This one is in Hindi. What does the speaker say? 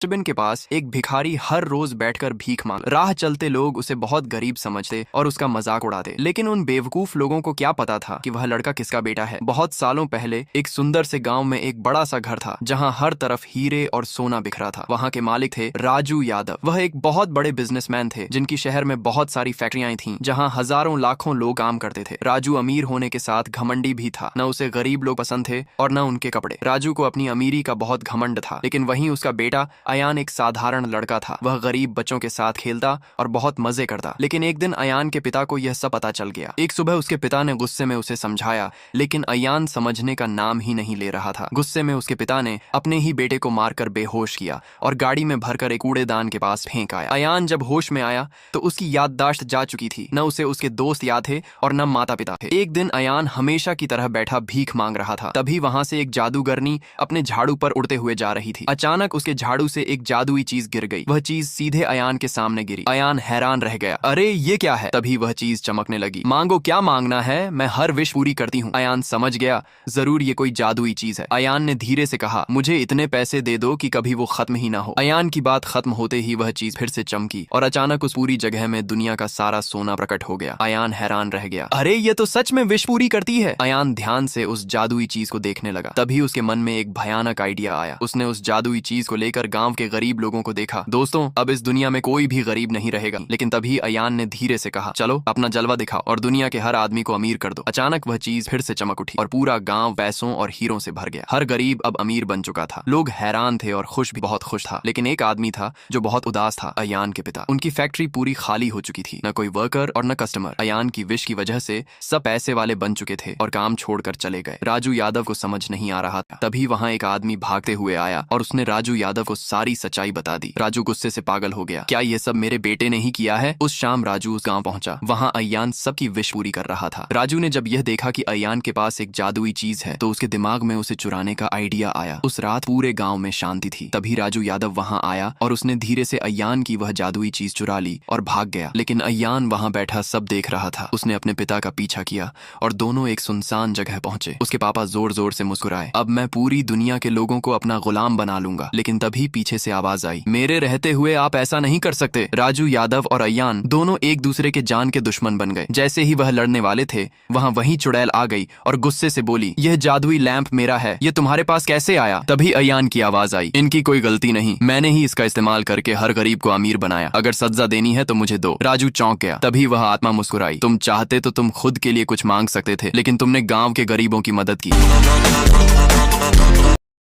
डस्टबिन के पास एक भिखारी हर रोज बैठकर भीख मांग। राह चलते लोग उसे बहुत गरीब समझते और उसका मजाक उड़ाते, लेकिन उन बेवकूफ लोगों को क्या पता था कि वह लड़का किसका बेटा है। बहुत सालों पहले एक सुंदर से गांव में एक बड़ा सा घर था जहां हर तरफ हीरे और सोना बिखरा था। वहां के मालिक थे राजू यादव। वह एक बहुत बड़े बिजनेसमैन थे जिनकी शहर में बहुत सारी फैक्ट्रियां थीं जहां हजारों लाखों लोग काम करते थे। राजू अमीर होने के साथ घमंडी भी था। न उसे गरीब लोग पसंद थे और न उनके कपड़े। राजू को अपनी अमीरी का बहुत घमंड था, लेकिन वहीं उसका बेटा अयान एक साधारण लड़का था। वह गरीब बच्चों के साथ खेलता और बहुत मजे करता। लेकिन एक दिन अयान के पिता को यह सब पता चल गया। एक सुबह उसके पिता ने गुस्से में उसे समझाया, लेकिन अयान समझने का नाम ही नहीं ले रहा था। गुस्से में उसके पिता ने अपने ही बेटे को मारकर बेहोश किया और गाड़ी में भरकर एक कूड़ेदान के पास फेंक आया। अयान जब होश में आया तो उसकी याददाश्त जा चुकी थी। न उसे उसके दोस्त याद थे और न माता पिता थे। एक दिन अयान हमेशा की तरह बैठा भीख मांग रहा था। तभी वहां से एक जादूगरनी अपने झाड़ू पर उड़ते हुए जा रही थी। अचानक उसके झाड़ू से एक जादुई चीज गिर गई। वह चीज सीधे अयान के सामने गिरी। अयान हैरान रह गया। अरे ये क्या है? तभी वह चीज चमकने लगी। मांगो, क्या मांगना है? मैं हर विश पूरी करती हूँ। अयान समझ गया, जरूर ये कोई जादुई चीज है। अयान ने धीरे से कहा, मुझे इतने पैसे दे दो कि कभी वो खत्म ही ना हो। अयान की बात खत्म होते ही वह चीज फिर से चमकी और अचानक उस पूरी जगह में दुनिया का सारा सोना प्रकट हो गया। अयान हैरान रह गया। अरे ये तो सच में विश पूरी करती है। अयान ध्यान से उस जादुई चीज को देखने लगा। तभी उसके मन में एक भयानक आइडिया आया। उसने उस जादुई चीज को लेकर गांव के गरीब लोगों को देखा। दोस्तों, अब इस दुनिया में कोई भी गरीब नहीं रहेगा। लेकिन तभी अयान ने धीरे से कहा, चलो अपना जलवा दिखाओ और दुनिया के हर आदमी को अमीर कर दो। अचानक वह चीज फिर से चमक उठी और पूरा गांव पैसों और हीरों से भर गया। हर गरीब अब अमीर बन चुका था। लोग हैरान थे और खुश भी बहुत खुश था। लेकिन एक आदमी था जो बहुत उदास था, अयान के पिता। उनकी फैक्ट्री पूरी खाली हो चुकी थी। न कोई वर्कर और न कस्टमर। अयान की विश की वजह से सब पैसे वाले बन चुके थे और काम छोड़कर चले गए। राजू यादव को समझ नहीं आ रहा था। तभी वहां एक आदमी भागते हुए आया और उसने राजू यादव को सारी सच्चाई बता दी। राजू गुस्से से पागल हो गया। क्या ये सब मेरे बेटे ने ही किया है? उस शाम राजू उस गांव पहुंचा। वहां अयान सबकी विश पूरी कर रहा था। राजू ने जब यह देखा कि अयान के पास एक जादुई चीज है तो उसके दिमाग में उसे चुराने का आइडिया आया। उस रात पूरे गांव में शांति थी। तभी राजू यादव वहां आया और उसने धीरे से अयान की वह जादुई चीज चुरा ली और भाग गया। लेकिन अयान वहां बैठा सब देख रहा था। उसने अपने पिता का पीछा किया और दोनों एक सुनसान जगह पहुंचे। उसके पापा जोर जोर से मुस्कुराए। अब मैं पूरी दुनिया के लोगों को अपना गुलाम बना लूंगा। लेकिन तभी पीछे से आवाज आई, मेरे रहते हुए आप ऐसा नहीं कर सकते। राजू यादव और अयान दोनों एक दूसरे के जान के दुश्मन बन गए। जैसे ही वह लड़ने वाले थे वहां वही चुड़ैल आ गई और गुस्से से बोली, यह जादुई लैंप मेरा है, ये तुम्हारे पास कैसे आया? तभी अयान की आवाज आई, इनकी कोई गलती नहीं, मैंने ही इसका इस्तेमाल करके हर गरीब को अमीर बनाया। अगर सजा देनी है तो मुझे दो। राजू चौंक गया। तभी वह आत्मा मुस्कुराई, तुम चाहते तो तुम खुद के लिए कुछ मांग सकते थे, लेकिन तुमने गांव के गरीबों की मदद की।